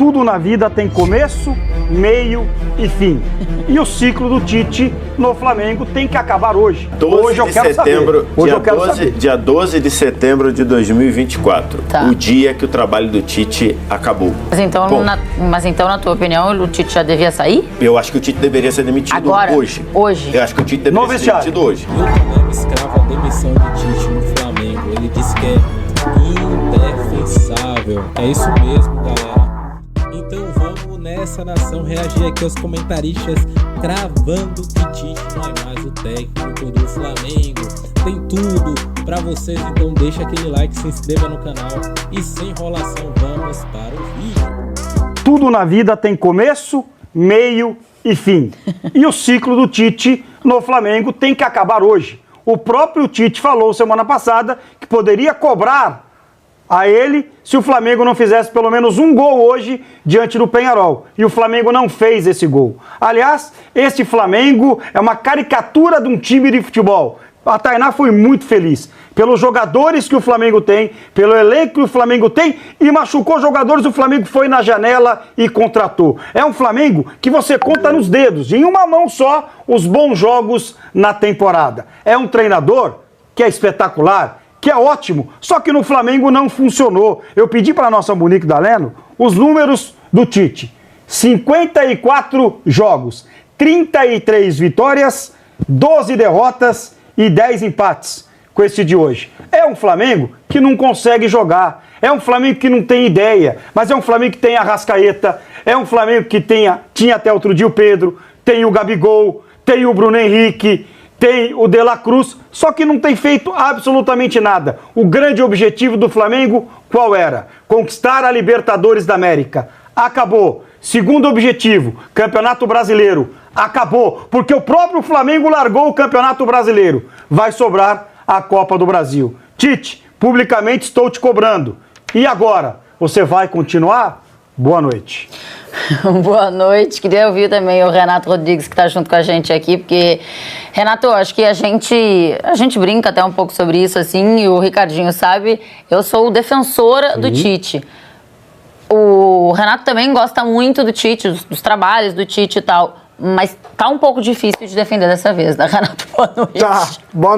Tudo na vida tem começo, meio e fim. E o ciclo do Tite no Flamengo tem que acabar hoje. Hoje eu quero saber. Dia 12 de setembro de 2024. Tá. O dia que o trabalho do Tite acabou. Mas então, na tua opinião, o Tite já devia sair? Eu acho que o Tite deveria ser demitido agora, hoje. Hoje? Eu acho que o Tite deveria ser demitido hoje. Eu também escravo a demissão de Tite no Flamengo. Ele disse que é indefensável. É isso mesmo, galera. Então vamos nessa, nação, reagir aqui aos comentaristas cravando que Tite não é mais o técnico do Flamengo. Tem tudo pra vocês, então deixa aquele like, se inscreva no canal e sem enrolação vamos para o vídeo. Tudo na vida tem começo, meio e fim. E o ciclo do Tite no Flamengo tem que acabar hoje. O próprio Tite falou semana passada que poderia cobrar a ele se o Flamengo não fizesse pelo menos um gol hoje diante do Peñarol. E o Flamengo não fez esse gol. Aliás, esse Flamengo é uma caricatura de um time de futebol. A Tainá foi muito feliz pelos jogadores que o Flamengo tem, pelo elenco que o Flamengo tem, e machucou jogadores, o Flamengo foi na janela e contratou. É um Flamengo que você conta nos dedos, em uma mão só, os bons jogos na temporada. É um treinador que é espetacular, que é ótimo, só que no Flamengo não funcionou. Eu pedi para a nossa Monique Daleno os números do Tite. 54 jogos, 33 vitórias, 12 derrotas e 10 empates com esse de hoje. É um Flamengo que não consegue jogar, é um Flamengo que não tem ideia, mas é um Flamengo que tem a Arrascaeta, é um Flamengo que tinha até outro dia o Pedro, tem o Gabigol, tem o Bruno Henrique, tem o De La Cruz, só que não tem feito absolutamente nada. O grande objetivo do Flamengo, qual era? Conquistar a Libertadores da América. Acabou. Segundo objetivo, Campeonato Brasileiro. Acabou, porque o próprio Flamengo largou o Campeonato Brasileiro. Vai sobrar a Copa do Brasil. Tite, publicamente estou te cobrando. E agora? Você vai continuar? Boa noite. Boa noite. Queria ouvir também o Renato Rodrigues, que está junto com a gente aqui, porque, Renato, acho que a gente brinca até um pouco sobre isso, assim, e o Ricardinho sabe, eu sou defensora do Tite. O Renato também gosta muito do Tite, dos trabalhos do Tite e tal, mas tá um pouco difícil de defender dessa vez, né, Renato? Boa noite. Tá, boa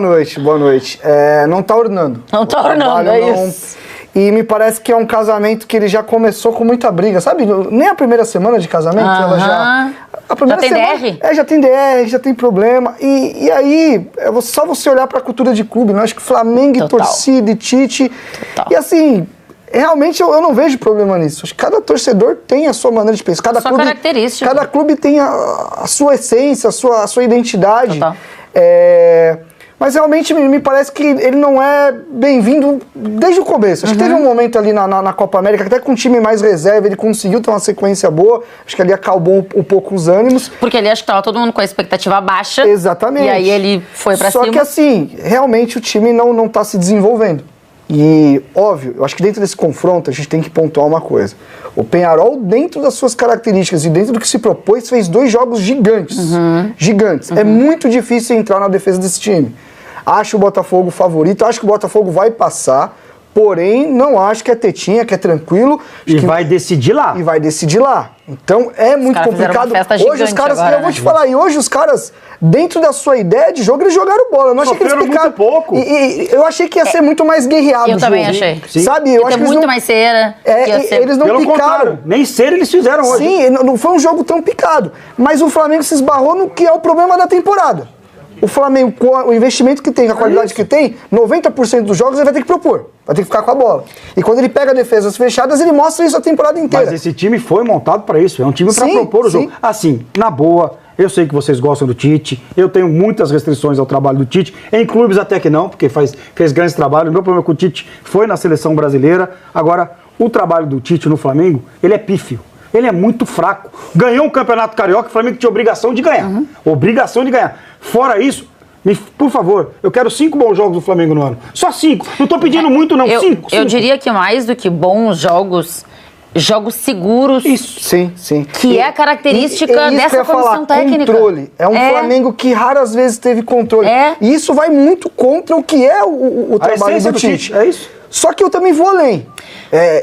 noite. Não tá ornando. Não tá ornando, é isso. E me parece que é um casamento que ele já começou com muita briga, sabe? Nem a primeira semana de casamento, ela já... A primeira já tem semana, DR? Já tem DR, já tem problema. E aí, só você olhar pra cultura de clube, né? Acho que Flamengo e torcida e Tite... Total. E assim, realmente eu não vejo problema nisso. Acho que cada torcedor tem a sua maneira de pensar. Cada clube, característica. Cada clube tem a sua essência, a sua identidade. Total. Mas realmente me parece que ele não é bem-vindo desde o começo. Acho que teve um momento ali na Copa América, até com um time mais reserva, ele conseguiu ter uma sequência boa. Acho que ali acalmou um pouco os ânimos. Porque ali acho que estava todo mundo com a expectativa baixa. Exatamente. E aí ele foi pra cima. Só que assim, realmente o time não tá se desenvolvendo. E, óbvio, eu acho que dentro desse confronto a gente tem que pontuar uma coisa. O Peñarol, dentro das suas características e dentro do que se propôs, fez 2 jogos gigantes. Gigantes. É muito difícil entrar na defesa desse time. Acho o Botafogo favorito, acho que o Botafogo vai passar, porém não acho que é tetinha, que é tranquilo. Vai decidir lá. E vai decidir lá. Então é muito complicado. Hoje os caras, agora, eu vou te falar, e hoje os caras, dentro da sua ideia de jogo, eles jogaram bola. Eu não achei que eles muito pouco. E eu achei que ia ser muito mais guerreado o jogo. Eu também achei. Sabe? Eu acho que muito mais cera. Eles não Pelo picaram. contrário, nem cera eles fizeram hoje. Sim, não foi um jogo tão picado. Mas o Flamengo se esbarrou no que é o problema da temporada. O Flamengo, com o investimento que tem, com a qualidade que tem, 90% dos jogos ele vai ter que propor, vai ter que ficar com a bola. E quando ele pega defesas fechadas, ele mostra isso a temporada inteira. Mas esse time foi montado para isso, é um time para propor o jogo. Assim, na boa, eu sei que vocês gostam do Tite, eu tenho muitas restrições ao trabalho do Tite, em clubes até que não, porque fez grandes trabalhos. O meu problema com o Tite foi na seleção brasileira. Agora, o trabalho do Tite no Flamengo, ele é pífio. Ele é muito fraco. Ganhou um campeonato carioca, o Flamengo tinha obrigação de ganhar. Obrigação de ganhar. Fora isso, por favor, eu quero 5 bons jogos do Flamengo no ano. Só 5. Não tô pedindo muito, não. 5. Eu diria que mais do que bons jogos, jogos seguros. Isso. Sim. Que é a característica dessa comissão técnica. Controle. É um Flamengo que raras vezes teve controle. E isso vai muito contra o que é o trabalho do Tite. É isso. Só que eu também vou além.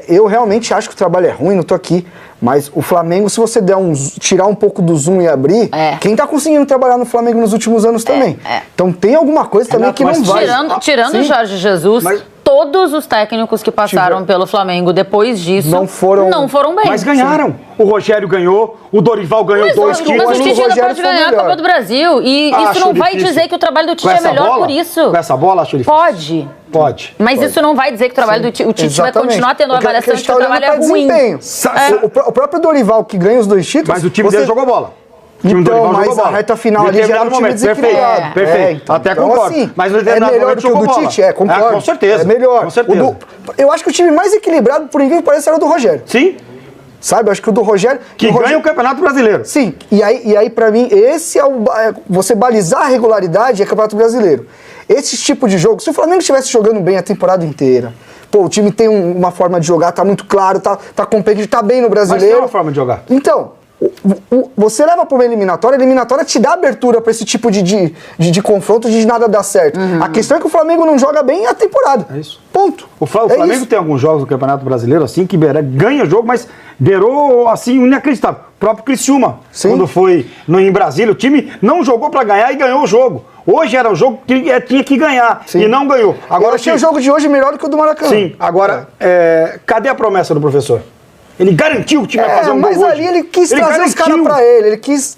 Eu realmente acho que o trabalho é ruim, não tô aqui. Mas o Flamengo, se você tirar um pouco do zoom e abrir, quem tá conseguindo trabalhar no Flamengo nos últimos anos também. Então tem alguma coisa também que não vai. Tirando o Jorge Jesus, todos os técnicos que passaram pelo Flamengo depois disso não foram bem. Mas ganharam. O Rogério ganhou, o Dorival ganhou 2 títulos. Mas o Tite ainda pode ganhar a Copa do Brasil. E isso não vai dizer que o trabalho do Tite é melhor por isso. Com essa bola, acho difícil. Pode. Mas isso não vai dizer que o trabalho do Tite vai continuar tendo uma avaliação de que o trabalho é ruim. O próprio Dorival, que ganha os 2 títulos... Mas o time dele jogou bola. Então, mas a reta final ali já era um time desequilibrado. Perfeito. Até concordo. Assim, mas no é melhor do que o do Tite? Concordo. Com certeza. É melhor. Com certeza. Eu acho que o time mais equilibrado, por incrível que pareça, era o do Rogério. Sim. Sabe? Eu acho que o do Rogério... Que ganha o Campeonato Brasileiro. Sim. E aí pra mim, esse é você balizar a regularidade é Campeonato Brasileiro. Esse tipo de jogo, se o Flamengo estivesse jogando bem a temporada inteira, pô, o time tem uma forma de jogar, tá muito claro, tá competitivo, tá bem no Brasileiro. Mas tem uma forma de jogar. Então... Você leva para uma eliminatória, a eliminatória te dá abertura para esse tipo de confronto de nada dar certo. A questão é que o Flamengo não joga bem a temporada. É isso. Ponto. O Flamengo tem alguns jogos do Campeonato Brasileiro assim que ganha jogo, mas beirou assim inacreditável. O próprio Criciúma, quando foi em Brasília, o time não jogou para ganhar e ganhou o jogo. Hoje era um jogo que tinha que ganhar e não ganhou. Agora, eu achei o jogo de hoje melhor do que o do Maracanã. Sim, agora, cadê a promessa do professor? Ele garantiu que o time vai fazer um gol hoje. Mas ali ele quis trazer os caras pra ele quis...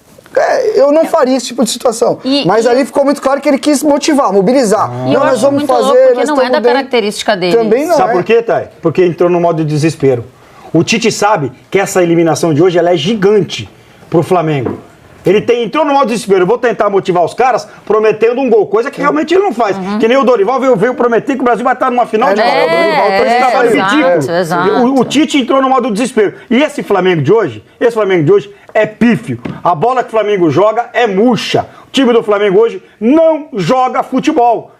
eu não faria esse tipo de situação. Mas ali ficou muito claro que ele quis motivar, mobilizar. E eu acho muito louco, porque não é da característica dele. Também não. Sabe por quê, Thay? Porque entrou no modo de desespero. O Tite sabe que essa eliminação de hoje ela é gigante pro Flamengo. Ele entrou no modo desespero. Eu vou tentar motivar os caras prometendo um gol, coisa que realmente ele não faz. Que nem o Dorival veio prometer que o Brasil vai estar numa final de Copa. O Dorival fez esse trabalho ridículo. Exato. O Tite entrou no modo desespero. E esse Flamengo de hoje é pífio. A bola que o Flamengo joga é murcha. O time do Flamengo hoje não joga futebol.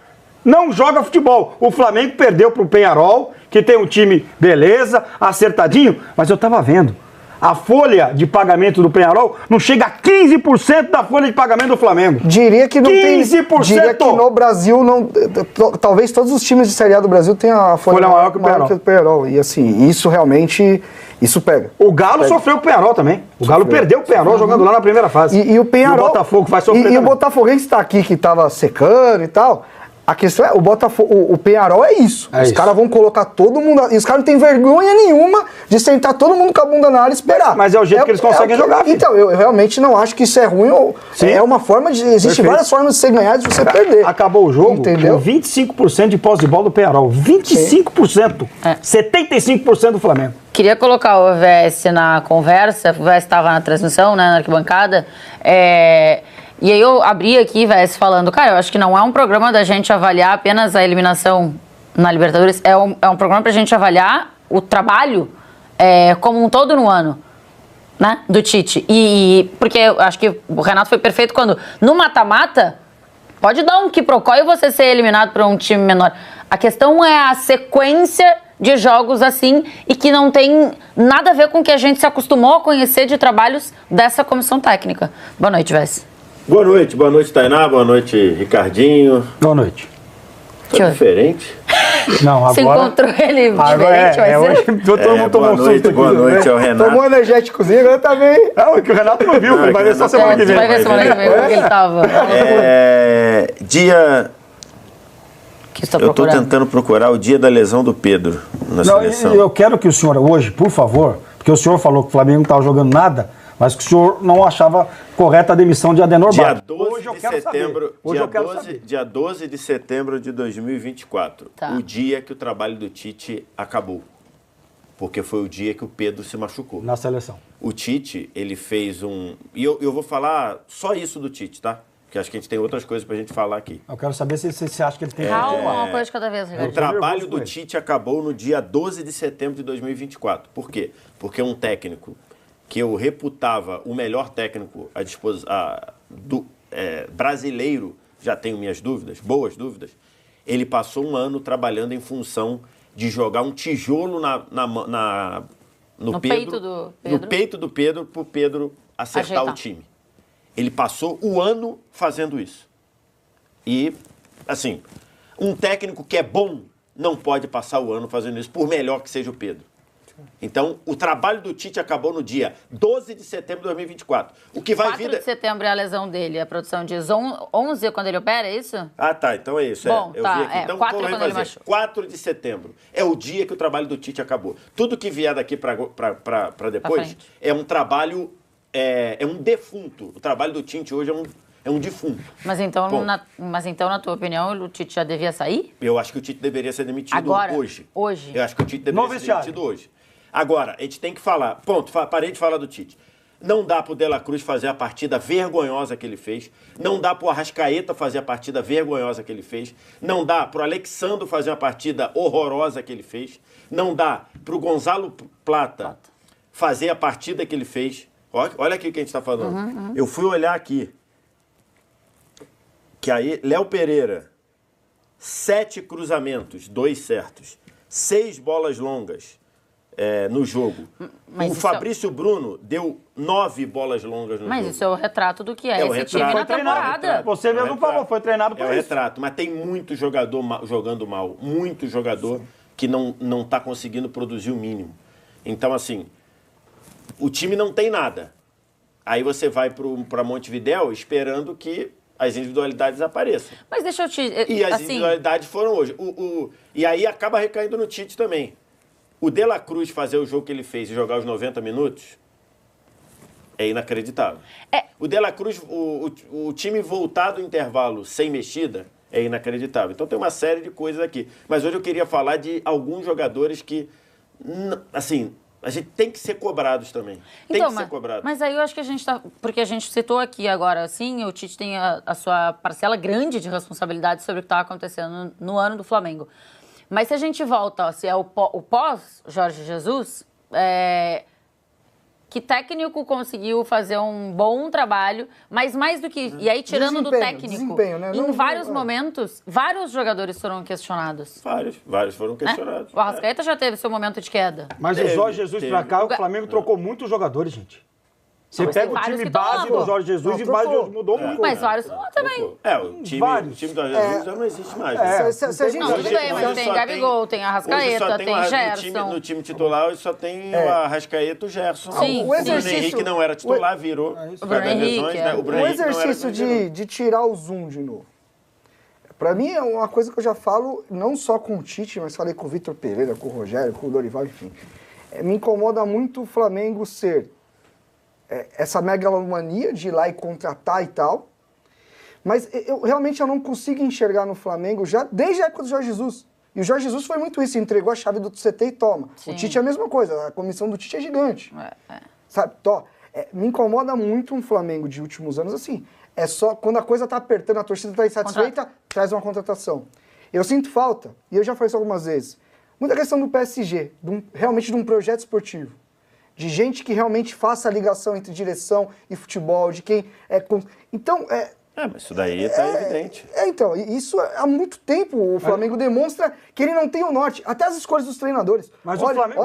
Não joga futebol. O Flamengo perdeu pro Peñarol, que tem um time beleza, acertadinho, mas eu tava vendo. A folha de pagamento do Peñarol não chega a 15% da folha de pagamento do Flamengo. Diria que não 15%. tem... Diria que no Brasil, não, talvez todos os times de Série A do Brasil tenham a folha maior que o Peñarol. E assim, isso realmente... Isso pega. O Galo sofreu com o Peñarol também. O Galo perdeu o Peñarol jogando lá na primeira fase. E o Peñarol... E o Botafogo vai sofrer E o Botafoguense está aqui, que estava secando e tal... A questão é, o Peñarol é isso. Os caras vão colocar todo mundo... E os caras não têm vergonha nenhuma de sentar todo mundo com a bunda na área e esperar. Mas é o jeito que eles conseguem jogar. Filho. Então, eu realmente não acho que isso é ruim. É uma forma de... Existem várias formas de você ganhar e de você perder. Acabou o jogo entendeu? com 25% de posse de bola do Peñarol. 25%. 75% do Flamengo. Queria colocar o OVS na conversa. O OVS estava na transmissão, né, na arquibancada. E aí eu abri aqui, Vess, falando, cara, eu acho que não é um programa da gente avaliar apenas a eliminação na Libertadores, é um programa pra gente avaliar o trabalho como um todo no ano, né, do Tite. Porque eu acho que o Renato foi perfeito quando, no mata-mata, pode dar um quiprocó e você ser eliminado por um time menor. A questão é a sequência de jogos assim e que não tem nada a ver com o que a gente se acostumou a conhecer de trabalhos dessa comissão técnica. Boa noite, Vess. Boa noite, Tainá, boa noite, Ricardinho. Boa noite. Tá diferente? Não, agora... Você encontrou ele diferente, hoje todo mundo tomou boa noite ao Renato. Tomou energéticozinho, agora tá bem. É que o Renato não viu, vai ver só semana que vem. Vai ver semana que vem como ele tava. Dia... Que estou eu tô procurando. tentando procurar o dia da lesão do Pedro na seleção. Eu quero que o senhor hoje, por favor, porque o senhor falou que o Flamengo não estava jogando nada, mas que o senhor não achava correta a demissão de Adenor Barros. Dia 12 de setembro de 2024. Tá. O dia que o trabalho do Tite acabou. Porque foi o dia que o Pedro se machucou. Na seleção. O Tite, ele fez um... E eu vou falar só isso do Tite, tá? Porque acho que a gente tem outras coisas pra gente falar aqui. Eu quero saber se você acha que ele tem... Calma, uma coisa de cada vez. O trabalho do Tite acabou no dia 12 de setembro de 2024. Por quê? Porque um técnico que eu reputava o melhor técnico brasileiro, já tenho minhas dúvidas, boas dúvidas, ele passou um ano trabalhando em função de jogar um tijolo no peito do Pedro. No peito do Pedro, para o Pedro acertar o time. Ele passou o ano fazendo isso. E, assim, um técnico que é bom não pode passar o ano fazendo isso, por melhor que seja o Pedro. Então, o trabalho do Tite acabou no dia 12 de setembro de 2024. O que vai 4 vir... de setembro é a lesão dele, a produção diz 11 é quando ele opera, é isso? Ah, tá, então é isso. Bom, eu tá, vi aqui. Então, 4 vamos quando ele refazer. machuca. 4 de setembro é o dia que o trabalho do Tite acabou. Tudo que vier daqui para depois frente. é um trabalho, é um defunto. O trabalho do Tite hoje é um defunto. Mas então, Bom. na tua opinião, o Tite já devia sair? Eu acho que o Tite deveria ser demitido Agora? hoje. Hoje? Eu acho que o Tite deveria No ser vestiário. demitido hoje. Agora, a gente tem que falar. Ponto, parei de falar do Tite. Não dá pro De La Cruz fazer a partida vergonhosa que ele fez. Não dá pro Arrascaeta fazer a partida vergonhosa que ele fez. Não dá pro Alexandro fazer uma partida horrorosa que ele fez. Não dá pro Gonzalo Plata fazer a partida que ele fez. Olha aqui o que a gente está falando. Eu fui olhar aqui. Que aí, Léo Pereira, 7 cruzamentos, 2 certos, 6 bolas longas no jogo. Mas o isso Fabrício Bruno deu 9 bolas longas no Mas jogo. isso é o retrato do que é, É o esse time retrato. na Foi temporada. Você mesmo falou, foi treinado por É o isso. retrato, mas tem muito jogador jogando mal, muito jogador que não está conseguindo produzir o mínimo. Então, assim, o time não tem nada. Aí você vai para Montevidéu esperando que as individualidades apareçam. Mas deixa eu te... E as assim, individualidades foram hoje. E aí acaba recaindo no Tite também. O De La Cruz fazer o jogo que ele fez e jogar os 90 minutos é inacreditável. O De La Cruz, o time voltar do intervalo sem mexida é inacreditável. Então tem uma série de coisas aqui. Mas hoje eu queria falar de alguns jogadores que, assim, a gente tem que ser cobrados também. Tem que ser cobrado. Mas aí eu acho que a gente tá... Porque a gente citou aqui agora, assim, o Tite tem a sua parcela grande de responsabilidade sobre o que está acontecendo no ano do Flamengo. Mas se a gente volta, ó, se é o pós-Jorge Jesus, que técnico conseguiu fazer um bom trabalho, mas mais do que... E aí, tirando do técnico, desempenho, né? em vários momentos, vários jogadores foram questionados. Vários foram questionados. O Arrascaeta já teve seu momento de queda. Mas o Jorge Jesus pra cá, o Flamengo trocou muitos jogadores, gente. Você Mas pega tem o vários time que tão base lá, do Jorge Jesus Não, e base de trocou. hoje mudou muito. Mas vários também. O time Vários. do Jorge Jesus já não existe mais. né? Se a gente... Não, tudo bem, mas Hoje tem só Gabigol, tem hoje Arrascaeta, só tem no Gerson. No time titular hoje só tem o Arrascaeta e o Gerson. Sim, o Bruno exercício- Henrique não era titular, virou. O Bruno Henrique, né? O Bruno O Henrique não era exercício de tirar o zoom de novo. Pra mim é uma coisa que eu já falo, não só com o Tite, mas falei com o Vitor Pereira, com o Rogério, com o Dorival, enfim. Me incomoda muito o Flamengo ser essa megalomania de ir lá e contratar e tal. Mas eu realmente não consigo enxergar no Flamengo já desde a época do Jorge Jesus. E o Jorge Jesus foi muito isso, entregou a chave do CT e toma. Sim. O Tite é a mesma coisa, a comissão do Tite é gigante. Sabe, me incomoda muito um Flamengo de últimos anos assim. É só quando a coisa tá apertando, a torcida tá insatisfeita, traz uma contratação. Eu sinto falta, e eu já falei isso algumas vezes, muita questão do PSG, realmente de um projeto esportivo. De gente que realmente faça a ligação entre direção e futebol, de quem Então, mas isso daí tá evidente. Então, isso há muito tempo o Flamengo demonstra que ele não tem o norte, até as escolhas dos treinadores. Mas olha, o Flamengo...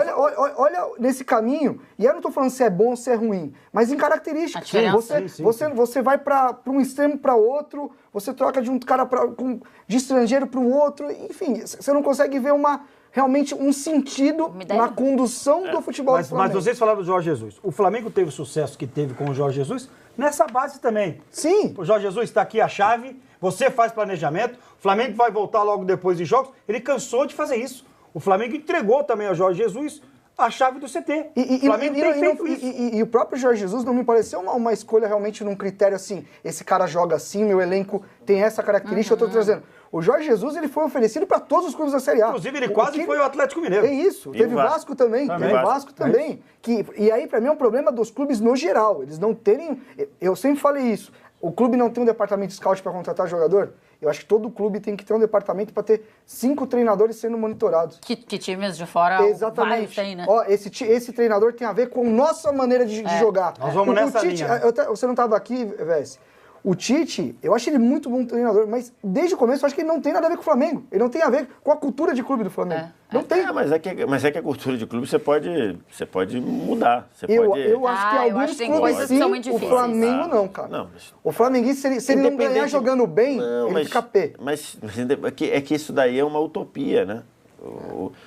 olha nesse caminho, e eu não estou falando se é bom ou se é ruim, mas em características. A diferença. Você vai para um extremo para outro, você troca de um cara de estrangeiro para um outro, enfim, você não consegue ver realmente um sentido na condução do futebol do Mas Flamengo. vocês falaram do Jorge Jesus. O Flamengo teve o sucesso que teve com o Jorge Jesus nessa base também. Sim. O Jorge Jesus está aqui a chave, você faz planejamento, o Flamengo vai voltar logo depois de jogos. Ele cansou de fazer isso. O Flamengo entregou também ao Jorge Jesus a chave do CT. O Flamengo tem feito isso. E o próprio Jorge Jesus não me pareceu uma escolha realmente num critério assim, esse cara joga assim, meu elenco tem essa característica, eu estou trazendo. O Jorge Jesus ele foi oferecido para todos os clubes da Série A. Inclusive, ele quase foi o Atlético Mineiro. É isso. E Teve o o Vasco também. Também. Teve o Vasco também. E aí, para mim, é um problema dos clubes no geral. Eles não terem... Eu sempre falei isso. O clube não tem um departamento de scout para contratar jogador. Eu acho que todo clube tem que ter um departamento para ter 5 treinadores sendo monitorados. Que times de fora vários Exatamente. têm, né? Ó, esse treinador tem a ver com nossa maneira de jogar. Nós vamos nessa Tite, linha. Você não estava aqui, Vess. O Tite, eu acho ele muito bom treinador, mas desde o começo eu acho que ele não tem nada a ver com o Flamengo. Ele não tem a ver com a cultura de clube do Flamengo. Não tem. Mas é que a cultura de clube você pode mudar. Eu acho que eu alguns acho que tem clubes coisas que sim, são muito o difíceis. Flamengo não, cara. Não, mas- O flamenguista, se ele não ganhar Independente- jogando bem, Não, ele mas, fica pé. mas é que isso daí é uma utopia, né?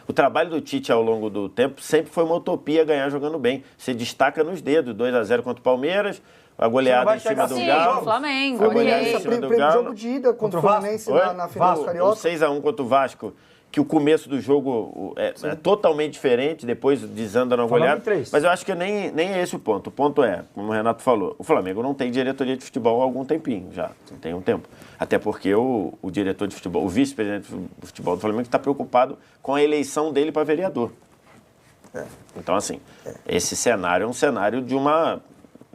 O trabalho do Tite ao longo do tempo sempre foi uma utopia ganhar jogando bem. Você destaca nos dedos, 2-0 contra o Palmeiras, a goleada em cima do Galo. Flamengo, a goleada em cima do Galo. Jogo de ida contra o Fluminense na final do Carioca. 6-1 contra o Vasco, que o começo do jogo é totalmente diferente, depois desanda na goleada. Mas eu acho que nem é esse o ponto. O ponto é, como o Renato falou, o Flamengo não tem diretoria de futebol há algum tempinho já, tem um tempo. Até porque o diretor de futebol, o vice-presidente do futebol do Flamengo está preocupado com a eleição dele para vereador. Então, assim, esse cenário é um cenário de uma...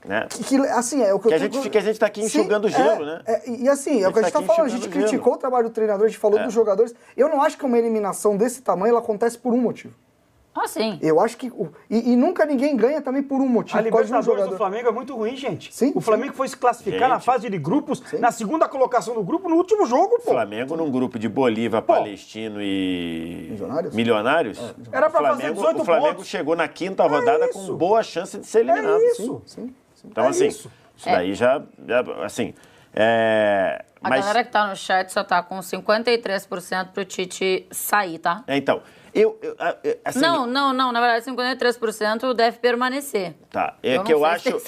Né? Assim, é o que a gente está aqui enxugando gelo, né? E assim, é o que a gente está falando, a gente criticou o trabalho do treinador, a gente falou dos jogadores. Eu não acho que uma eliminação desse tamanho ela acontece por um motivo. Ah, sim. Eu acho que... E nunca ninguém ganha também por um motivo. A Libertadores do Flamengo é muito ruim, gente. Sim, o Flamengo foi se classificar na fase de grupos, na segunda colocação do grupo, no último jogo, pô. Flamengo num grupo de Bolívar, Palestino e Milionários. Era pra fazer 18 O Flamengo pontos. chegou na quinta rodada com boa chance de ser eliminado. É isso. Sim. Então, assim, isso daí já assim... A galera que tá no chat só tá com 53% pro Tite sair, tá? Então, assim, não, na verdade 53% deve permanecer. Tá, eu acho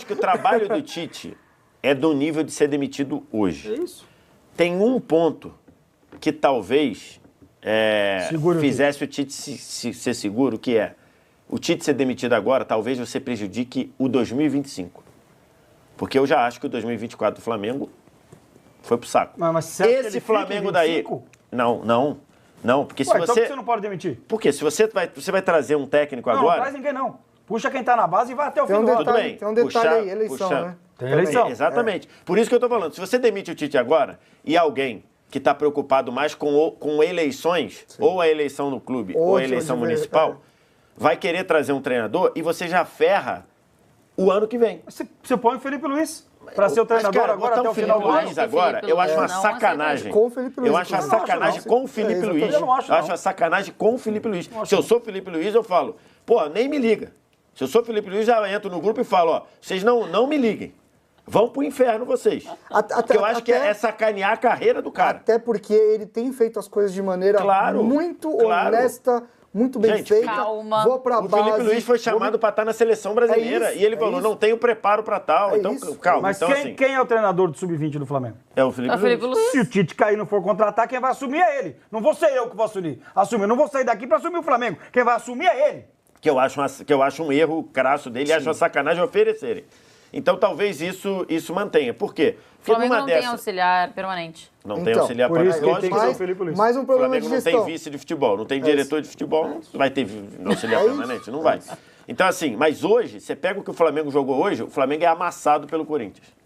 que o trabalho do Tite é do nível de ser demitido hoje. É isso. Tem um ponto que talvez fizesse o Tite ser seguro, que é o Tite ser demitido agora, talvez você prejudique o 2025. Porque eu já acho que o 2024 do Flamengo foi pro saco. Mas esse Flamengo daí... Não, porque se então você... você não pode demitir? Porque se você vai trazer um técnico agora... Não traz ninguém, não. Puxa quem tá na base e vai até o fim do ano. Tudo bem. Tem um detalhe aí, eleição, né? Tem eleição. Exatamente. Por isso que eu tô falando, se você demite o Tite agora e alguém que está preocupado mais com eleições, ou a eleição no clube, ou a eleição municipal, vai querer trazer um treinador e você já ferra o ano que vem. Você põe o Felipe Luiz para ser o treinador agora até o final do ano. Agora, eu acho uma sacanagem. Com o Felipe Luiz. Eu acho uma sacanagem com o Felipe Luiz. Eu acho uma sacanagem com o Felipe Luiz. Se eu sou Felipe Luiz, eu falo, pô, nem me liga. Se eu sou Felipe Luiz, já entro no grupo e falo, ó, vocês não me liguem. Vão pro inferno vocês. Porque eu acho que é sacanear a carreira do cara. Até porque ele tem feito as coisas de maneira muito honesta, muito bem feita. Calma. Vou pra o base. Felipe Luiz foi chamado para estar na seleção brasileira. E ele falou, não tenho preparo para tal. Então, calma. Mas então, quem é o treinador do Sub-20 do Flamengo? É o Felipe Luiz. Se o Tite cair e não for contratar, quem vai assumir é ele. Não vou ser eu que vou assumir. Eu não vou sair daqui para assumir o Flamengo. Quem vai assumir é ele. Que eu acho um erro crasso dele e acho uma sacanagem oferecerem. Então, talvez isso mantenha. Por quê? Porque o Flamengo não tem auxiliar permanente. Não tem auxiliar permanente. Por isso que tem que ser o Felipe Luiz. Mais um problema de gestão. O Flamengo não tem vice de futebol, não tem diretor de futebol, não vai ter auxiliar permanente? Não vai. Então, assim, mas hoje, você pega o que o Flamengo jogou hoje, o Flamengo é amassado pelo Corinthians.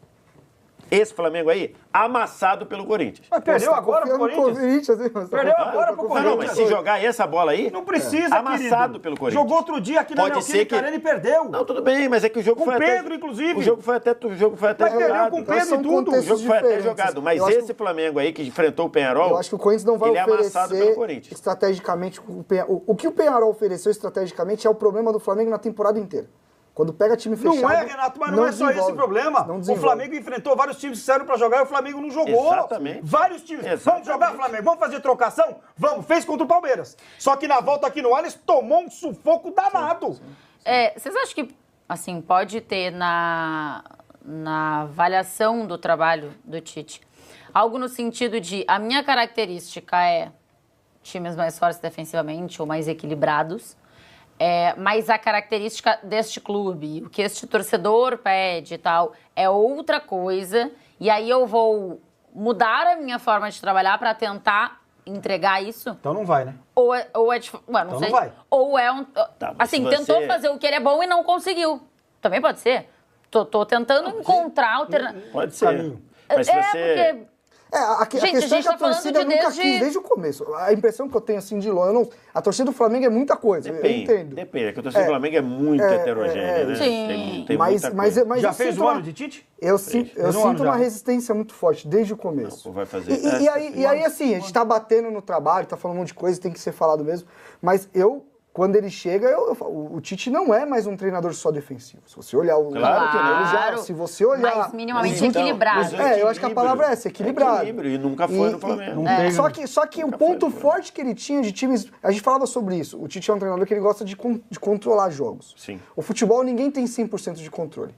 Esse Flamengo aí, amassado pelo Corinthians. Mas perdeu agora pro Corinthians? Perdeu agora pro Corinthians. Não, mas se jogar essa bola aí... Não precisa, amassado pelo Corinthians. Jogou outro dia aqui na Neoquímica Arena e perdeu. Não, tudo bem, mas é que o jogo foi até... Com Pedro, inclusive. O jogo foi até mas jogado. Com Pedro e tudo. O jogo foi até jogado. Mas esse Flamengo aí que enfrentou o Penharol... Eu acho que o Corinthians não vai amassado pelo Corinthians. Estrategicamente... O que o Penharol ofereceu estrategicamente é o problema do Flamengo na temporada inteira. Quando pega time fechado... Não é, Renato, mas não é só esse o problema. O Flamengo enfrentou vários times que saíram pra jogar e o Flamengo não jogou. Exatamente. Vários times. Vamos jogar, Flamengo? Vamos fazer trocação? Vamos. Fez contra o Palmeiras. Só que na volta aqui no Allianz tomou um sufoco danado. Vocês acham que, assim, pode ter na avaliação do trabalho do Tite algo no sentido de a minha característica é times mais fortes defensivamente ou mais equilibrados, mas a característica deste clube, o que este torcedor pede e tal, é outra coisa, e aí eu vou mudar a minha forma de trabalhar para tentar entregar isso? Então não vai, né? Ou é não então sei. Não vai. Ou é um... assim, tentou fazer o que ele é bom e não conseguiu. Também pode ser. Tô tentando encontrar alternativa. Pode ser. Mas se você... porque... a questão é que a torcida nunca quis desde o começo. A impressão que eu tenho assim de longe, a torcida do Flamengo é muita coisa, eu entendo. Depende, é que a torcida do Flamengo é muito heterogênea, né? Sim. Tem muita coisa. Mas já fez um ano de Tite? Eu sinto uma resistência muito forte desde o começo. Não, vai fazer. E aí, assim, a gente tá batendo no trabalho, tá falando um monte de coisa, tem que ser falado mesmo, mas eu quando ele chega, o Tite não é mais um treinador só defensivo. Se você olhar o... Claro que não. Se você olhar... Mas minimamente Então, equilibrado. eu acho que a palavra é essa, equilibrado. Equilíbrio, e nunca foi no Flamengo. Só que o ponto forte que ele tinha de times... A gente falava sobre isso. O Tite é um treinador que ele gosta de controlar jogos. Sim. O futebol, ninguém tem 100% de controle.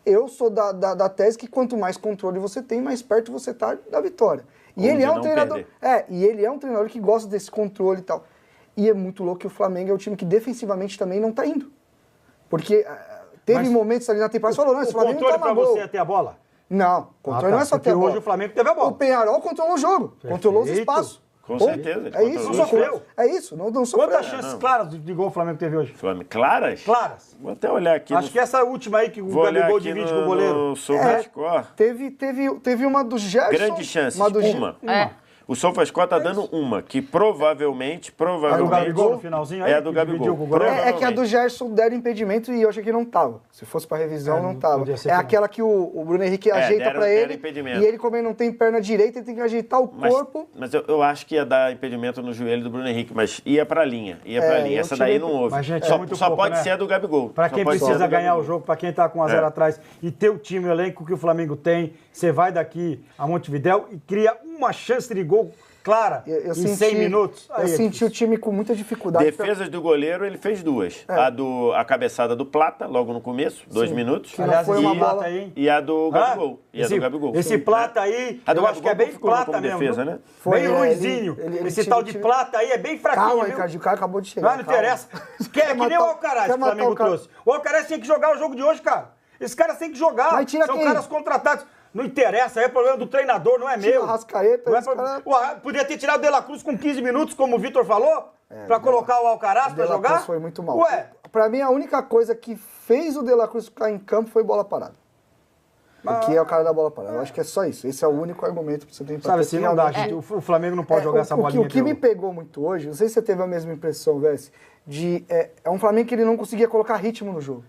Eu sou da tese que quanto mais controle você tem, mais perto você está da vitória. E ele é um treinador... E ele é um treinador que gosta desse controle e tal. E é muito louco que o Flamengo é o time que defensivamente também não tá indo. Porque teve momentos ali na temporada que falou, não, esse Flamengo não toma gol. Você é ter a bola? Não, controle não é só ter a bola. Hoje o Flamengo teve a bola. O Penharol controlou o jogo, controlou os espaços. Com certeza. É isso, não sofreu. É isso, não sofreu. Quantas chances claras de gol o Flamengo teve hoje? Flamengo. Claras? Claras. Vou até olhar aqui. Acho que essa última aí que o Gabigol divide com o goleiro. Teve uma do Gerson. Grande chance. Uma. O SofaScore tá dando uma, que provavelmente... A do Gabigol no finalzinho aí? É a do Gabigol. É que a do Gerson deram impedimento e eu achei que não tava. Se fosse pra revisão, não tava. É aquela que o Bruno Henrique ajeita pra ele. E ele, como ele não tem perna direita, ele tem que ajeitar o corpo. Mas eu acho que ia dar impedimento no joelho do Bruno Henrique, mas ia pra linha. Essa daí não houve. Mas, gente, só pode ser a do Gabigol. Pra quem precisa ganhar o jogo, pra quem tá com 1-0 atrás e ter o time, o elenco que o Flamengo tem, você vai daqui a Montevidéu e cria uma chance de gol clara em 100 minutos. Eu senti o time com muita dificuldade. Defesas do goleiro, ele fez duas. A cabeçada do Plata, logo no começo, 2 minutos. Que aliás, foi uma bola aí. E a do Gabigol. Esse Plata aí, eu acho que é bem Plata mesmo. Defesa, né? Bem ruinzinho. Esse tal de Plata aí é bem fraquinho. Calma, Ricardo, o cara acabou de chegar. Não interessa. Que nem o Alcaraz que o Flamengo trouxe. O Alcaraz tem que jogar o jogo de hoje, cara. Esses caras têm que jogar. São caras contratados. Não interessa, é problema do treinador, não é meu. Arrascaeta, podia ter tirado o De La Cruz com 15 minutos, como o Vitor falou, pra colocar o Alcaraz pra jogar. De La Cruz foi muito mal. Ué. Pra mim, a única coisa que fez o De La Cruz ficar em campo foi bola parada. Porque é o cara da bola parada. Eu acho que é só isso. Esse é o único argumento que você tem pra Sabe assim, não dá, gente. O Flamengo não pode jogar essa bolinha. O que me pegou muito hoje, não sei se você teve a mesma impressão, Vessi, é um Flamengo que ele não conseguia colocar ritmo no jogo.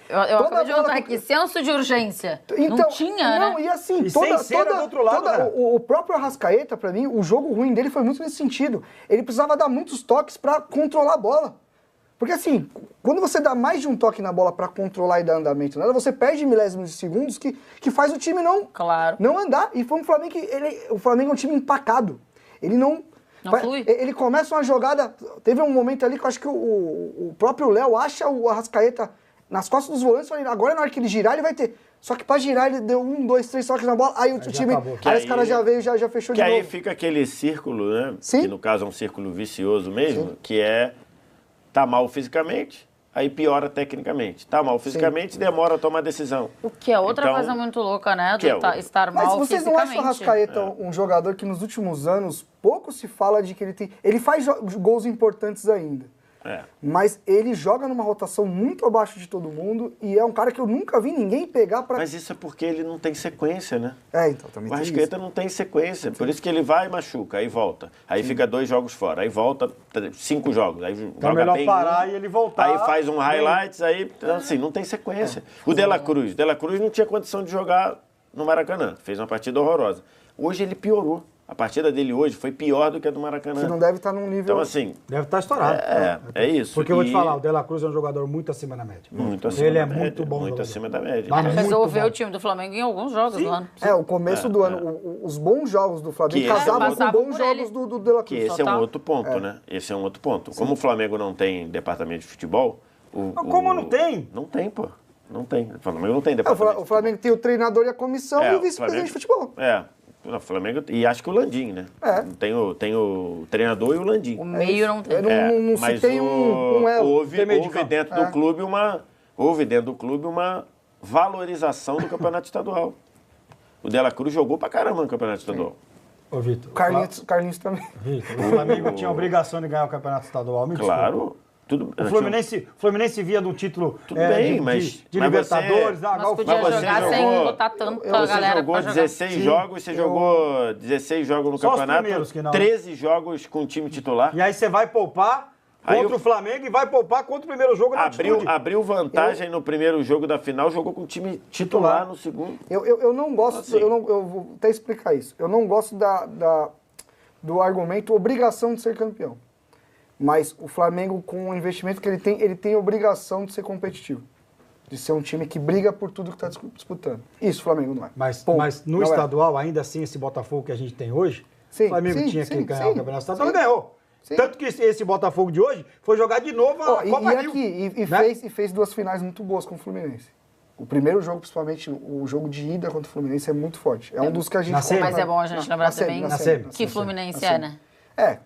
Eu acabei de notar aqui, senso de urgência. Então, não tinha, não, né? E assim, do outro lado, o próprio Arrascaeta, pra mim, o jogo ruim dele foi muito nesse sentido. Ele precisava dar muitos toques pra controlar a bola. Porque assim, quando você dá mais de um toque na bola pra controlar e dar andamento nela, você perde milésimos de segundos que faz o time não andar. E foi um Flamengo que o Flamengo é um time empacado. Ele não flui. Ele começa uma jogada, teve um momento ali que eu acho que o próprio Léo acha o Arrascaeta nas costas dos volantes, agora na hora que ele girar, ele vai ter. Só que pra girar, ele deu 1, 2, 3 toques na bola, aí o time, aí os caras já veio, já fechou de novo. Que aí fica aquele círculo, né? Sim. Que no caso é um círculo vicioso mesmo, que é tá mal fisicamente, aí piora tecnicamente. Tá mal fisicamente, demora a tomar decisão. O que é outra coisa muito louca, né? Estar mal fisicamente. Mas vocês não acham o Arrascaeta um jogador que nos últimos anos pouco se fala de que ele tem... Ele faz gols importantes ainda. Mas ele joga numa rotação muito abaixo de todo mundo e é um cara que eu nunca vi ninguém pegar pra... Mas isso é porque ele não tem sequência, né? Então também o Arrascaeta não tem sequência, por isso que ele vai e machuca, aí volta. Aí fica 2 jogos fora, aí volta 5 jogos, aí então joga melhor bem parar e ele voltar. Aí faz um highlights, aí assim, não tem sequência. O De La Cruz não tinha condição de jogar no Maracanã, fez uma partida horrorosa. Hoje ele piorou. A partida dele hoje foi pior do que a do Maracanã. Que não deve estar num nível... Então, assim... Deve estar estourado. É isso. Porque eu vou te falar, o De La Cruz é um jogador muito acima da média. Muito acima ele da é média. Muito bom. Muito acima da média. Resolveu o time do Flamengo em alguns jogos do ano. O começo do ano, os bons jogos do Flamengo casavam com bons jogos do De La Cruz. Que esse é um outro ponto, né? Esse é um outro ponto. Como o Flamengo não tem departamento de futebol... Como não tem? Não tem, pô. Não tem. O Flamengo não tem departamento. O Flamengo tem o treinador e a comissão e o vice-presidente de futebol. O Flamengo, e acho que o Landim, né? Tem o treinador e o Landim. O meio não tem. Não se tem um elo. Houve dentro do clube uma valorização do campeonato estadual. O De La Cruz jogou pra caramba no campeonato estadual. Ô, Vitor. Carlinhos também. Vitor, o Flamengo tinha a obrigação de ganhar o campeonato estadual. Claro. O Fluminense via do título mas Libertadores. Mas podia jogar sem botar tanto a galera jogou pra jogar. 16 jogos, você jogou 16 jogos no campeonato, 13 jogos com o time titular. E aí você vai poupar contra o Flamengo e vai poupar contra o primeiro jogo na altitude. Abriu vantagem no primeiro jogo da final, jogou com o time titular no segundo. Eu não gosto, eu vou até explicar isso. Eu não gosto do argumento obrigação de ser campeão. Mas o Flamengo, com o investimento que ele tem a obrigação de ser competitivo. De ser um time que briga por tudo que está disputando. Isso o Flamengo não é. Mas no não estadual, ainda assim, esse Botafogo que a gente tem hoje, Sim, o Flamengo sim, tinha sim, que ganhar o sim, Campeonato Estadual e sim. ganhou. Sim. Tanto que esse Botafogo de hoje foi jogar de novo a Copa Rio. Né? Fez 2 finais muito boas com o Fluminense. O primeiro jogo, principalmente, o jogo de ida contra o Fluminense é muito forte. É um dos que a gente... Mas é bom a gente lembrar também que Fluminense é, né?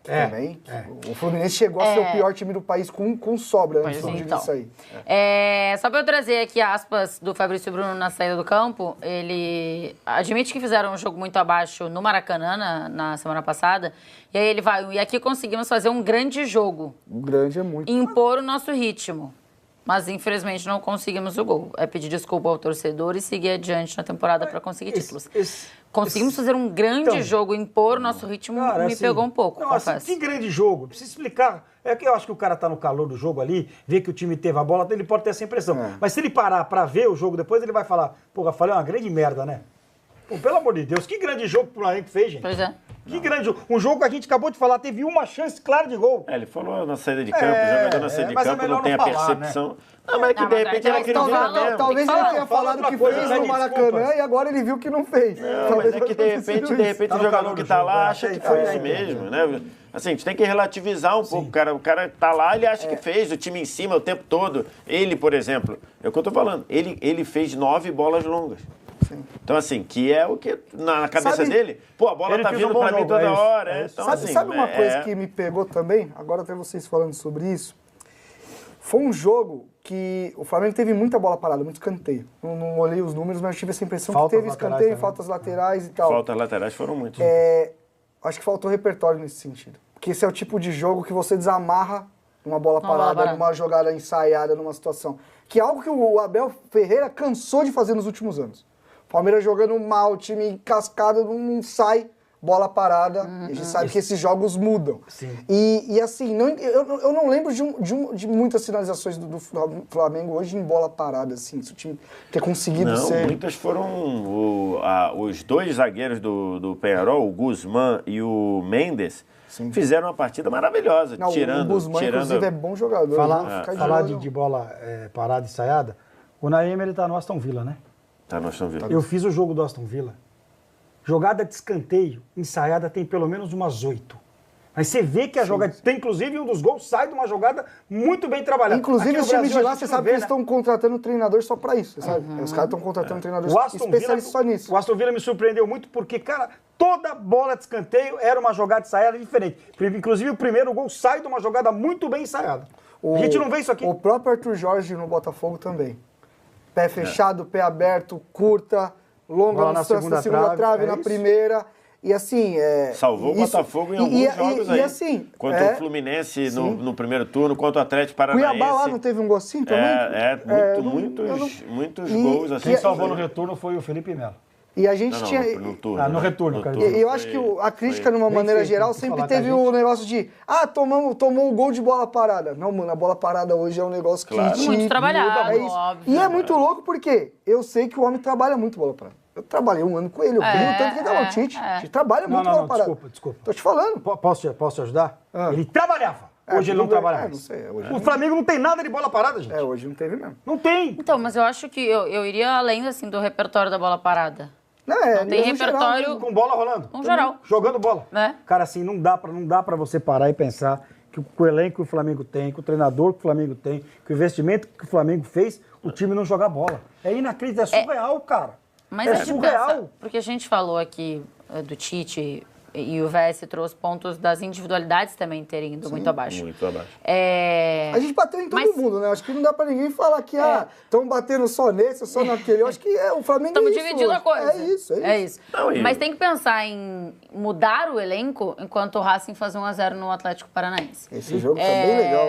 Também. O Fluminense chegou a ser o pior time do país com sobra antes disso aí. Só para eu trazer aqui aspas do Fabrício Bruno na saída do campo, ele admite que fizeram um jogo muito abaixo no Maracanã na semana passada, e aí ele vai, e aqui conseguimos fazer um grande jogo. O grande é muito. Impor o nosso ritmo. Mas, infelizmente, não conseguimos o gol. É pedir desculpa ao torcedor e seguir adiante na temporada para conseguir títulos. Conseguimos fazer um grande jogo, impor o nosso ritmo, me assim, pegou um pouco, confesso. Que grande jogo. Precisa explicar. É que eu acho que o cara tá no calor do jogo ali, vê que o time teve a bola, ele pode ter essa impressão. Mas se ele parar para ver o jogo depois, ele vai falar, pô, Rafael, é uma grande merda, né? Pô, pelo amor de Deus, que grande jogo que o Flamengo fez, gente. Pois é. Que grande jogo. Um jogo que a gente acabou de falar, teve uma chance clara de gol. Ele falou na saída de campo, o jogador na saída de campo não tem a percepção. Né? Não, mas é que de repente era aquele dia mesmo. Talvez ele tenha falado que fez no Maracanã e agora ele viu que não fez. Não, mas é que de repente o jogador que tá lá acha que foi isso mesmo, né? Assim, a gente tem que relativizar um pouco, o cara tá lá, ele acha que fez, o time em cima o tempo todo. Ele, por exemplo, é o que eu tô falando, ele fez 9 bolas longas. Sim. Então, assim, que é o que na cabeça dele, pô, a bola tá vindo pra mim toda hora. Então, sabe uma coisa que me pegou também, agora até vocês falando sobre isso? Foi um jogo que o Flamengo teve muita bola parada, muito escanteio. Não olhei os números, mas tive essa impressão que teve escanteio, também. Faltas laterais e tal. Faltas laterais foram muitas. Acho que faltou repertório nesse sentido. Porque esse é o tipo de jogo que você desamarra uma bola parada, numa jogada ensaiada, numa situação. Que é algo que o Abel Ferreira cansou de fazer nos últimos anos. Palmeiras jogando mal, time cascado, não sai, bola parada. A gente sabe que esses jogos mudam. Sim. E assim, eu não lembro de muitas finalizações do Flamengo hoje em bola parada, assim, se o time ter conseguido ser... Muitas foram os 2 zagueiros do Peñarol, o Guzmán e o Mendes, fizeram uma partida maravilhosa. O Guzmán, inclusive, é bom jogador. Falar de bola parada e ensaiada, o Naim, ele tá no Aston Villa, né? Tá no Aston Villa. Eu fiz o jogo do Aston Villa. Jogada de escanteio, ensaiada, tem pelo menos umas 8. Mas você vê que a jogada... Tem, inclusive, um dos gols sai de uma jogada muito bem trabalhada. Inclusive, os times de lá, você sabe que eles estão contratando um treinador só pra isso, você sabe? Os caras estão contratando um treinador especialista só nisso. O Aston Villa me surpreendeu muito porque, cara, toda bola de escanteio era uma jogada ensaiada diferente. Inclusive, o primeiro gol sai de uma jogada muito bem ensaiada. A gente não vê isso aqui. O próprio Arthur Jorge no Botafogo também. Pé fechado, pé aberto, curta, longa na segunda trave, na primeira. E assim... Salvou o Botafogo em alguns jogos aí. Assim, contra o Fluminense no primeiro turno, contra o Atlético Paranaense. Cuiabá lá não teve um gocinho também? Muitos gols. Assim, quem salvou no retorno foi o Felipe Melo. E a gente tinha... No retorno, cara. E eu acho que a crítica, de uma maneira geral, sempre teve o negócio de tomou o gol de bola parada. Não, mano, a bola parada hoje é um negócio que... Muito trabalhado, óbvio. E é muito louco porque eu sei que o homem trabalha muito bola parada. Eu trabalhei um ano com ele, eu vi o tanto que ele dá o Tite. A gente trabalha muito bola parada. Desculpa. Tô te falando. Posso te ajudar? Ele trabalhava. Hoje ele não trabalha mais. Não sei, o Flamengo não tem nada de bola parada, gente. Hoje não teve mesmo. Não tem. Então, mas eu acho que eu iria além, assim, do repertório da bola parada. Não tem repertório geral, com bola rolando. Com geral. Jogando bola. Cara, assim, não dá pra você parar e pensar que o elenco que o Flamengo tem, que o treinador que o Flamengo tem, que o investimento que o Flamengo fez, o time não jogar bola. É inacreditável, é surreal, cara. Mas é surreal. Porque a gente falou aqui do Tite e o VS trouxe pontos das individualidades também terem ido muito abaixo. Muito abaixo. A gente bateu em todo mundo, né? Acho que não dá pra ninguém falar que estão batendo só nesse ou só naquele. Eu acho que o Flamengo Estamos dividindo a coisa. É isso. Não, mas tem que pensar em mudar o elenco enquanto o Racing faz 1-0 no Atlético Paranaense. Esse jogo tá bem legal.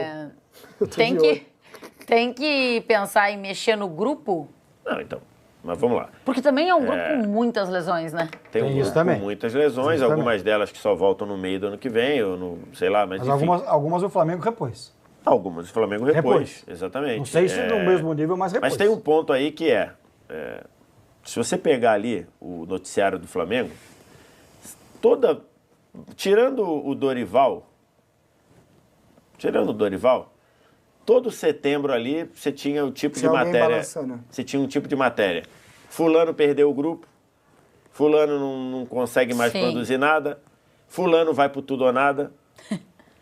Tem que pensar em mexer no grupo. Não, então. Mas vamos lá. Porque também é um grupo com muitas lesões, né? Tem um grupo com muitas lesões, algumas delas que só voltam no meio do ano que vem, ou no, sei lá, mas enfim. Algumas o Flamengo repôs. Algumas o Flamengo repôs, exatamente. Não sei se no mesmo nível, mas repôs. Mas tem um ponto aí que se você pegar ali o noticiário do Flamengo, tirando o Dorival, tirando o Dorival, todo setembro ali você tinha o tipo de alguém matéria. balançando. Você tinha um tipo de matéria. Fulano perdeu o grupo, fulano não consegue mais Sim. produzir nada, fulano vai pro tudo ou nada.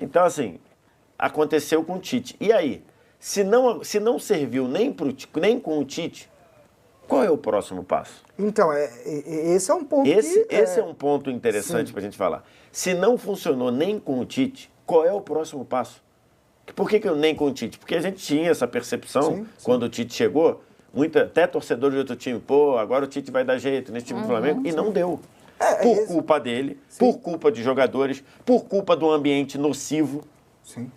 Então, assim, aconteceu com o Tite. E aí, se não serviu nem com o Tite, qual é o próximo passo? Então, esse é um ponto Esse que... é um ponto interessante para a gente falar. Se não funcionou nem com o Tite, qual é o próximo passo? Por que nem com o Tite? Porque a gente tinha essa percepção, quando o Tite chegou, até torcedor de outro time, pô, agora o Tite vai dar jeito nesse time do Flamengo, e não deu. Por culpa dele, por culpa de jogadores, por culpa do ambiente nocivo,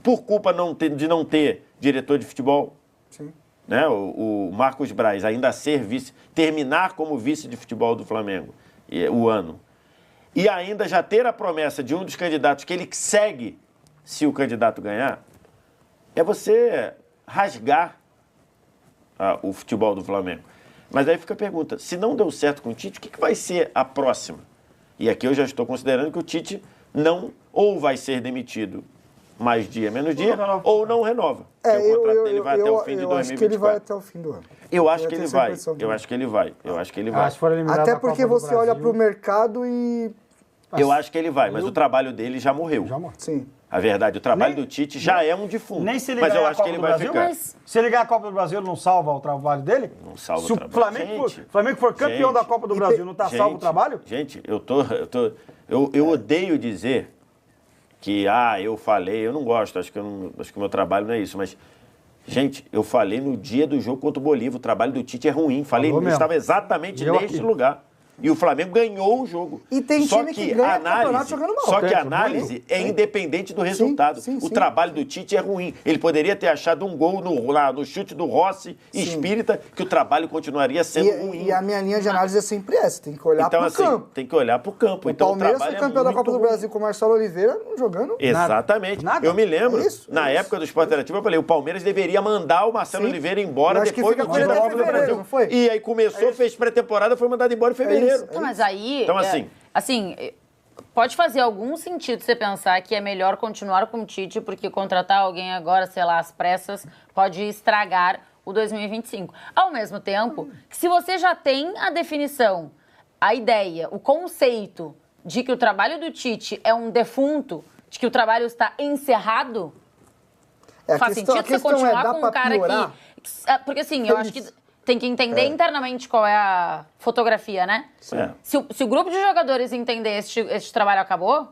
por culpa de não ter diretor de futebol. Sim. Né? O Marcos Braz ainda terminar como vice de futebol do Flamengo o ano. E ainda já ter a promessa de um dos candidatos que ele segue se o candidato ganhar, é você rasgar o futebol do Flamengo. Mas aí fica a pergunta, se não deu certo com o Tite, o que vai ser a próxima? E aqui eu já estou considerando que o Tite ou vai ser demitido mais dia, menos dia, ou não renova. Porque o contrato dele vai até o fim de 2024. Eu acho que ele vai até o fim do ano. Eu acho que ele vai. Eu acho que ele vai. Eu acho que ele vai. Até porque você olha para o mercado e... Eu acho que ele vai, mas o trabalho dele já morreu. Sim. A verdade, o trabalho do Tite já é um defunto. Nem se ele mas eu ganhar a acho que Copa ele do vai Brasil, ficar. mas se ele ganhar a Copa do Brasil, ele não salva o trabalho dele? Não salva se o trabalho. Se o Flamengo for campeão da Copa do Brasil, não está salvo o trabalho? Gente, eu odeio dizer que, eu falei, eu não gosto, acho que o meu trabalho não é isso, mas, gente, eu falei no dia do jogo contra o Bolívia, o trabalho do Tite é ruim, falei, eu estava exatamente neste lugar. E o Flamengo ganhou o jogo. E tem time que ganha campeonato jogando mal. Só que a análise é independente do resultado. O trabalho do Tite é ruim. Ele poderia ter achado um gol no chute do Rossi Espírita, que o trabalho continuaria sendo ruim. E a minha linha de análise é sempre essa. Tem que olhar para o campo. Tem que olhar para o campo. O Palmeiras foi campeão da Copa do Brasil com o Marcelo Oliveira jogando exatamente. Nada. Eu me lembro, na época do Sport Interativo, eu falei, o Palmeiras deveria mandar o Marcelo Oliveira embora depois do título da Copa do Brasil. E aí começou, fez pré-temporada, foi mandado embora em fevereiro. Mas aí, então, assim, pode fazer algum sentido você pensar que é melhor continuar com o Tite, porque contratar alguém agora, sei lá, às pressas, pode estragar o 2025. Ao mesmo tempo, que se você já tem a definição, a ideia, o conceito de que o trabalho do Tite é um defunto, de que o trabalho está encerrado, faz sentido você continuar com um cara que... Porque assim, eu acho que tem que entender internamente qual é a fotografia, né? Se o grupo de jogadores entender este trabalho acabou,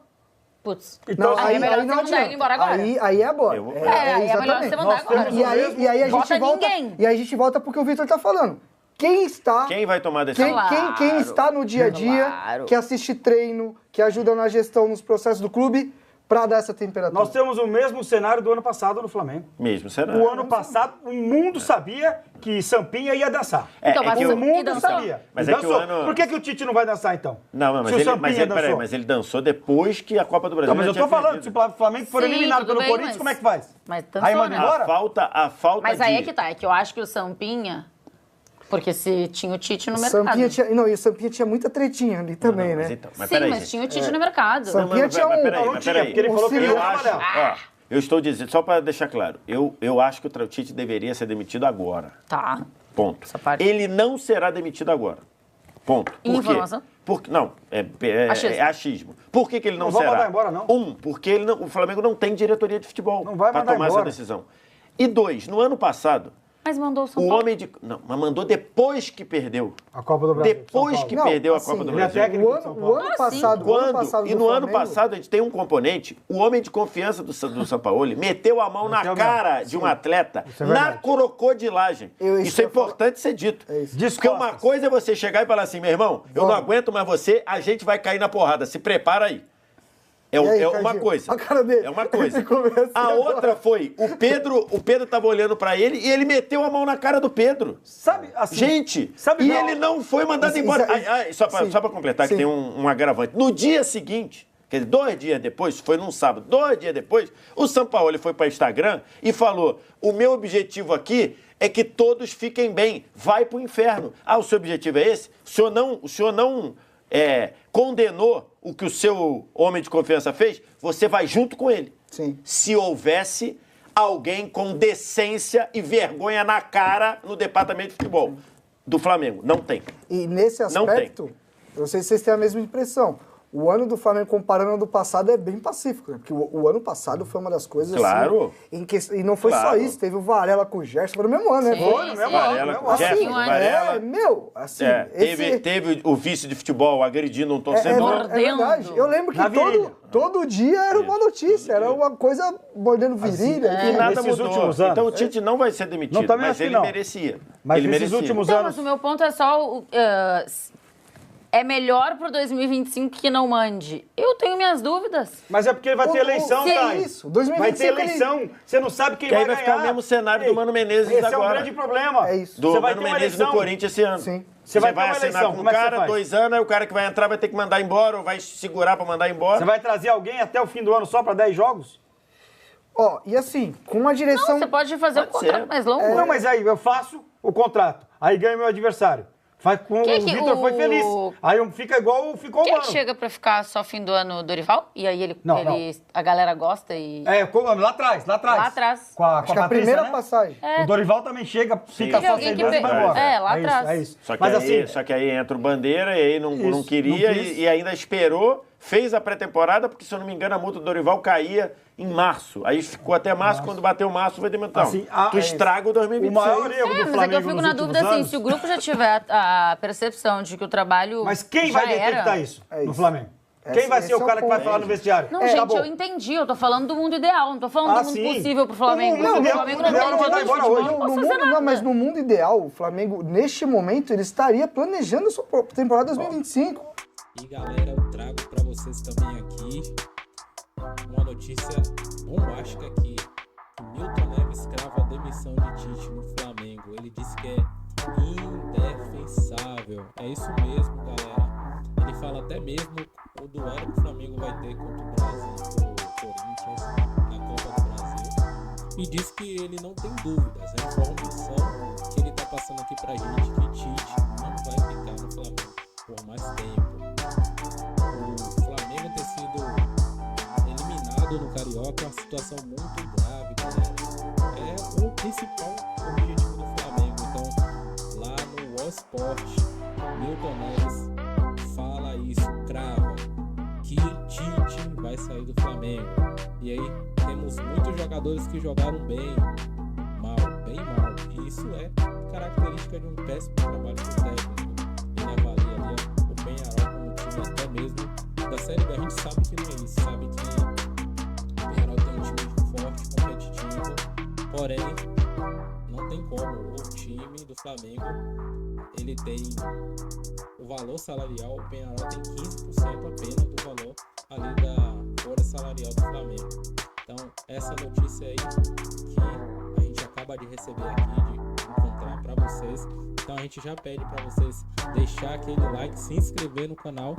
putz, não, aí é melhor você mandar ele embora agora. Aí é agora. Aí é melhor você mandar agora. E aí a gente volta. E aí a gente volta porque o Vitor tá falando. Quem vai tomar a decisão? Quem está no dia a dia, que assiste treino, que ajuda na gestão, nos processos do clube, para dar essa temperatura. Nós temos o mesmo cenário do ano passado no Flamengo. Mesmo cenário. O ano passado, o mundo sabia que Sampinha ia dançar. Então, mas o mundo sabia. Mas dançou. É que o ano... Por que o Tite não vai dançar, então? Não, mas ele dançou depois que a Copa do Brasil. Não, mas eu tô falando, se o Flamengo for eliminado pelo Corinthians, como é que faz? Mas dançou, aí manda embora? A falta mas aí é que tá, é que eu acho que o Sampinha... Porque se tinha o Tite no mercado. E o Sampinha tinha muita tretinha ali também, né? Mas sim, mas tinha o Tite no mercado. Sampinha tinha porque ele falou que eu acho. Eu estou dizendo, só para deixar claro, eu acho que o Tite deveria ser demitido agora. Tá. Ponto. Ele não será demitido agora. Ponto. Por informação? quê? Porque, não, é achismo. Por que ele não será? Não vai mandar embora, não. Porque o Flamengo não tem diretoria de futebol para tomar essa decisão. E dois, no ano passado... Mas mandou o São Paulo. Não, mas mandou depois que perdeu. A Copa do Brasil. Depois que perdeu a Copa do Brasil. O ano passado. E no ano passado a gente tem um componente, o homem de confiança do Sampaoli meteu a mão na cara de um atleta na crocodilagem. Isso é importante ser dito. Porque uma coisa é você chegar e falar assim, meu irmão, eu não aguento mais você, a gente vai cair na porrada, se prepara aí. É uma coisa. É uma coisa. A outra foi, o Pedro tava olhando pra ele e ele meteu a mão na cara do Pedro. Sabe, assim... Gente, ele não foi mandado embora. Só pra completar, que tem um agravante. No dia seguinte, quer dizer, 2 dias depois, foi num sábado, 2 dias depois, o Sampaoli foi para Instagram e falou, o meu objetivo aqui é que todos fiquem bem, vai pro inferno. O seu objetivo é esse? O senhor não condenou o que o seu homem de confiança fez, você vai junto com ele. Sim. se houvesse alguém com decência e vergonha na cara no departamento de futebol do Flamengo. Não tem. E nesse Não aspecto, eu não sei se vocês têm a mesma impressão. O ano do Flamengo, comparando ao do passado, é bem pacífico, né? Porque o ano passado foi uma das coisas Claro. e não foi só isso, teve o Varela com o Gerson, foi no mesmo ano, né? Sim, Foi sim. no mesmo Varela ano. com o Gerson, Varela. Teve o vice de futebol agredindo um torcedor. É verdade. Eu lembro que Na virilha. todo dia era uma notícia, era uma coisa mordendo virilha. E nada Nesses mudou. últimos anos. Então o Tite não vai ser demitido, Não, também mas acho que ele não. merecia. Mas ele nesses merecia. últimos Não, anos... mas o meu ponto é só... é melhor pro 2025 que não mande. Eu tenho minhas dúvidas. Mas é porque ele vai ter eleição, que é Thay. isso? 2025 vai ter eleição. Você não sabe quem Que aí vai vai ganhar. ficar o mesmo cenário do Mano Menezes esse agora. é o grande problema. É isso. Do Você vai Mano ter uma Menezes no eleição. Corinthians esse ano. Sim. Você Você vai vai ter uma assinar eleição, com um como é que você cara, faz? 2 anos, aí o cara que vai entrar vai ter que mandar embora, ou vai segurar pra mandar embora. Você vai trazer alguém até o fim do ano só para 10 jogos? Ó, e assim, com uma direção... Você pode fazer um Pode contrato ser. mais longo. Não, mas aí eu faço o contrato. Aí ganho meu adversário. Faz com Que o Vitor foi feliz. Aí fica igual ficou o Quem Mano. chega pra ficar só fim do ano Dorival? E aí Não, a galera gosta e... Lá atrás. Lá atrás. Com a Acho que a Patrícia, primeira né? passagem. O Dorival também chega, fica Teve só alguém 6 que meses e vai pe- embora. É, lá isso, atrás. É isso. Só que, Mas aí, assim, só que aí entra o Bandeira e aí não Isso, queria não quis. e ainda esperou, fez a pré-temporada, porque se eu não me engano a multa do Dorival caía em março. Aí ficou até março, quando bateu março foi demitido. Assim, Tu estraga o 2026. o maior erro do Mas é que eu Flamengo fico nos na últimos dúvida assim, anos- se o grupo já tiver a percepção de que o trabalho Mas quem já vai detectar era... isso É no isso. Flamengo? Esse- Quem vai ser esse o é cara o que vai ponto. falar no vestiário? Não, Tá gente, bom. eu entendi. Eu tô falando do mundo ideal, não tô falando do mundo sim. possível pro Flamengo. Não, o não, Flamengo não, não não, tem mandar dinheiro de embora futebol, hoje. não posso fazer Não, nada. mas no mundo ideal, o Flamengo, neste momento, ele estaria planejando a sua temporada 2025. E galera, eu trago pra vocês também aqui uma notícia bombástica aqui. Milton Neves crava a demissão de Tite no Flamengo. Ele disse que é indefensável. É isso mesmo, galera. Ele fala até mesmo o duelo que o Flamengo vai ter contra o Brasil, o Corinthians, na Copa do Brasil. E diz que ele não tem dúvidas. A informação que ele tá passando aqui pra gente que Tite não vai ficar no Flamengo por mais tempo. O Flamengo ter sido eliminado no Carioca é uma situação muito grave, galera. É o principal objetivo do Flamengo. Então, lá no All Sport, Milton Neves fala isso, crava que Tite vai sair do Flamengo. E aí temos muitos jogadores que jogaram bem mal. E isso é característica de um péssimo trabalho do técnico. Ele avalia ali o Penharol como time até mesmo da Série B. A gente sabe que não é isso, sabe que o Penharol tem um time forte, competitivo, porém não tem como. O time do Flamengo, ele tem o valor salarial, o Penharol tem 15% apenas do valor ali da folha salarial do Flamengo. Então essa notícia aí que a gente acaba de receber aqui, de encontrar para vocês. Então a gente já pede para vocês deixar aquele like, se inscrever no canal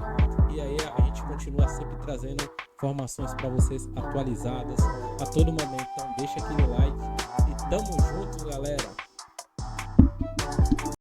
e aí a gente continua sempre trazendo informações para vocês atualizadas a todo momento. Então deixa aquele like e tamo junto, galera.